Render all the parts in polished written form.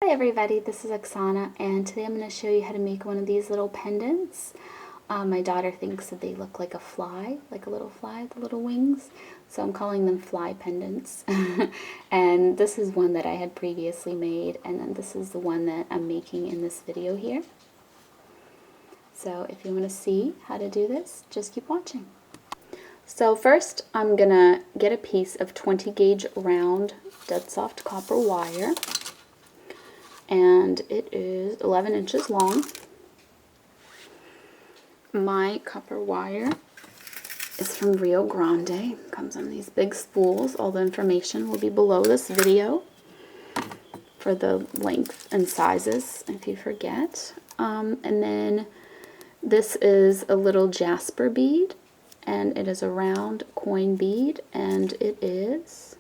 Hi everybody, this is Oksana, and today I'm going to show you how to make one of these little pendants. My daughter thinks that they look like a fly, like a little fly with little wings, so I'm calling them fly pendants. And this is one that I had previously made, and then this is the one that I'm making in this video here. So if you want to see how to do this, just keep watching. So first I'm going to get a piece of 20 gauge round dead soft copper wire. And it is 11 inches long. My copper wire is from Rio Grande. It comes on these big spools. All the information will be below this video for the length and sizes if you forget. And then this is a little Jasper bead, and it is a round coin bead, and it's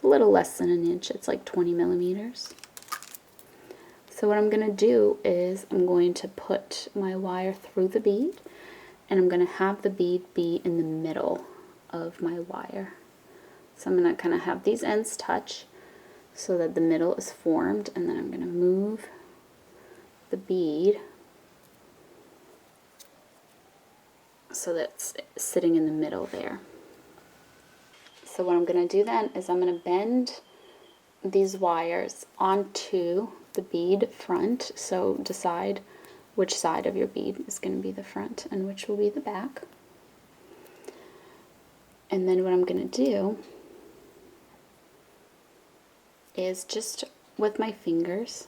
a little less than an inch. It's like 20 millimeters. So what I'm going to do is I'm going to put my wire through the bead, and I'm going to have the bead be in the middle of my wire. So I'm going to kind of have these ends touch so that the middle is formed, and then I'm going to move the bead so that it's sitting in the middle there. So what I'm going to do then is I'm going to bend these wires onto the bead front, so decide which side of your bead is going to be the front and which will be the back. And then what I'm going to do is just with my fingers,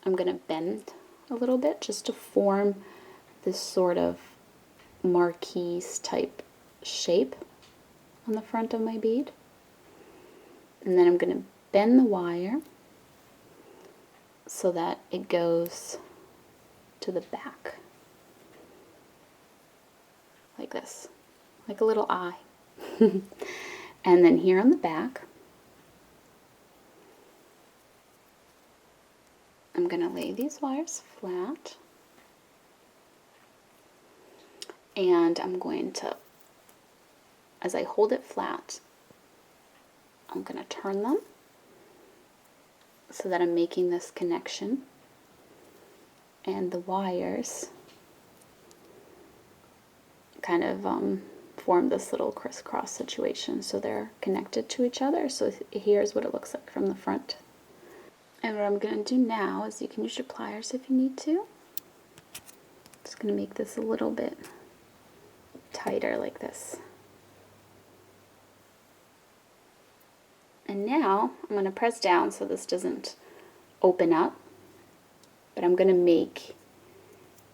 I'm going to bend a little bit just to form this sort of marquise type shape on the front of my bead. And then I'm going to bend the wire so that it goes to the back, like this, like a little eye. And then here on the back, I'm going to lay these wires flat, and I'm going to, as I hold it flat, I'm going to turn them so that I'm making this connection, and the wires kind of form this little crisscross situation, so they're connected to each other. So here's what it looks like from the front. And what I'm going to do now is, you can use your pliers if you need to. Just going to make this a little bit tighter like this. And now I'm going to press down so this doesn't open up, but I'm going to make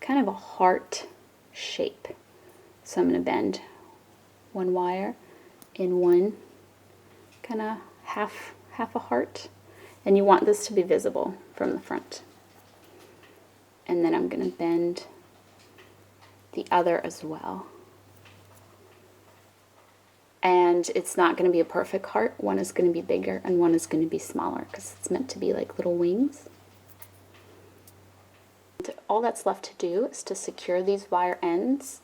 kind of a heart shape. So I'm going to bend one wire in one kind of half a heart, and you want this to be visible from the front. And then I'm going to bend the other as well. And it's not going to be a perfect heart. One is going to be bigger and one is going to be smaller because it's meant to be like little wings. And all that's left to do is to secure these wire ends.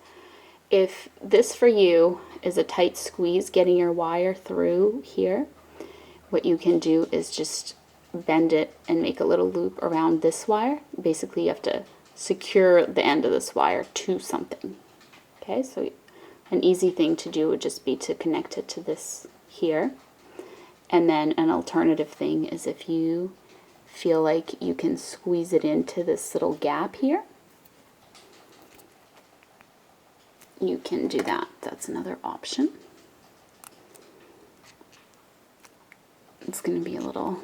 If this for you is a tight squeeze getting your wire through here, what you can do is just bend it and make a little loop around this wire. Basically, you have to secure the end of this wire to something. Okay, so an easy thing to do would just be to connect it to this here. And then an alternative thing is, if you feel like you can squeeze it into this little gap here, you can do that. That's another option. It's going to be a little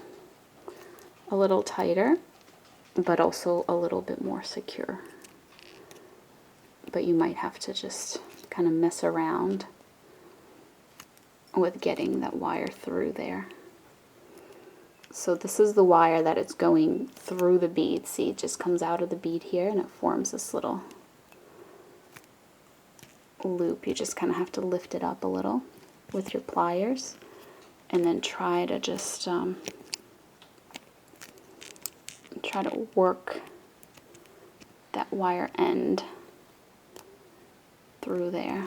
tighter, but also a little bit more secure. But you might have to just kind of mess around with getting that wire through there. So this is the wire that it's going through the bead. See, it just comes out of the bead here and it forms this little loop. You just kind of have to lift it up a little with your pliers and then try to just try to work that wire end through there.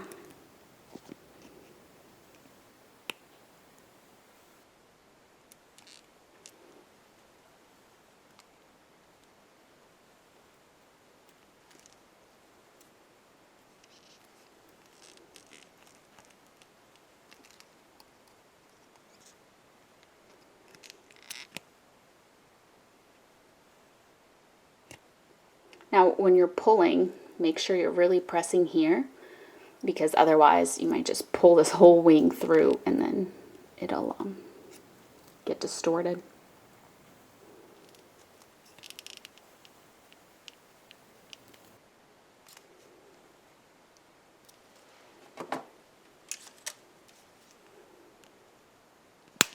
Now, when you're pulling, make sure you're really pressing here, because otherwise you might just pull this whole wing through and then it'll get distorted.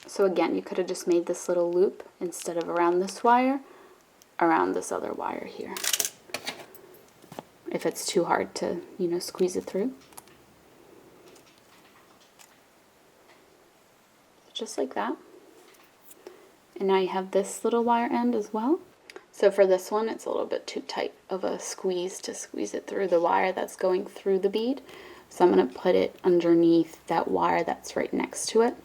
So again, you could have just made this little loop instead of around this wire, around this other wire here, if it's too hard to, you know, squeeze it through. Just like that. And now you have this little wire end as well. So for this one, it's a little bit too tight of a squeeze to squeeze it through the wire that's going through the bead. So I'm going to put it underneath that wire that's right next to it.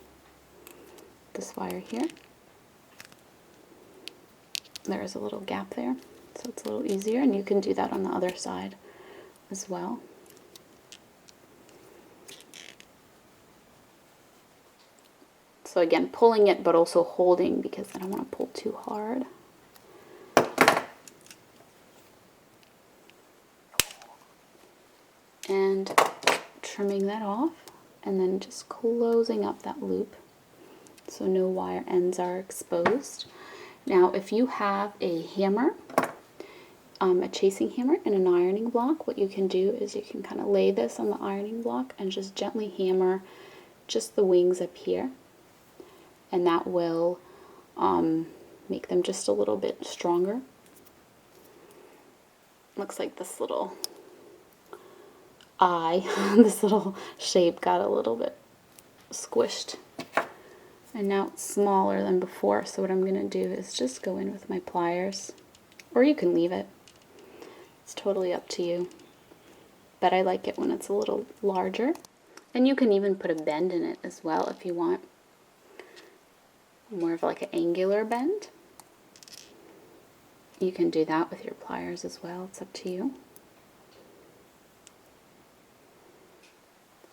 This wire here. There's a little gap there, so it's a little easier, and you can do that on the other side as well. So again, pulling it, but also holding, because I don't want to pull too hard. And trimming that off, and then just closing up that loop so no wire ends are exposed. Now, if you have a hammer, a chasing hammer and an ironing block, what you can do is you can kind of lay this on the ironing block and just gently hammer just the wings up here, and that will make them just a little bit stronger. Looks like this little eye, this little shape got a little bit squished. And now it's smaller than before, so what I'm going to do is just go in with my pliers, or you can leave it. It's totally up to you. But I like it when it's a little larger. And you can even put a bend in it as well if you want. More of like an angular bend. You can do that with your pliers as well. It's up to you.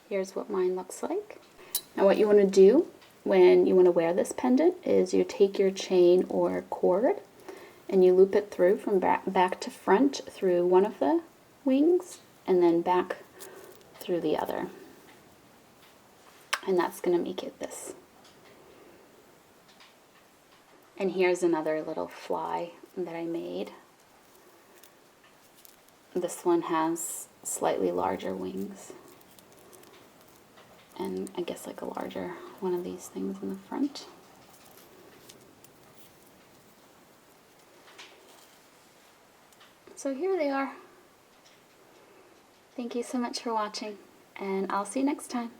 Here's what mine looks like. Now what you want to do when you want to wear this pendant is you take your chain or cord and you loop it through from back to front through one of the wings and then back through the other. And that's going to make it this. And here's another little fly that I made. This one has slightly larger wings. And I guess like a larger one of these things in the front. So here they are. Thank you so much for watching, and I'll see you next time.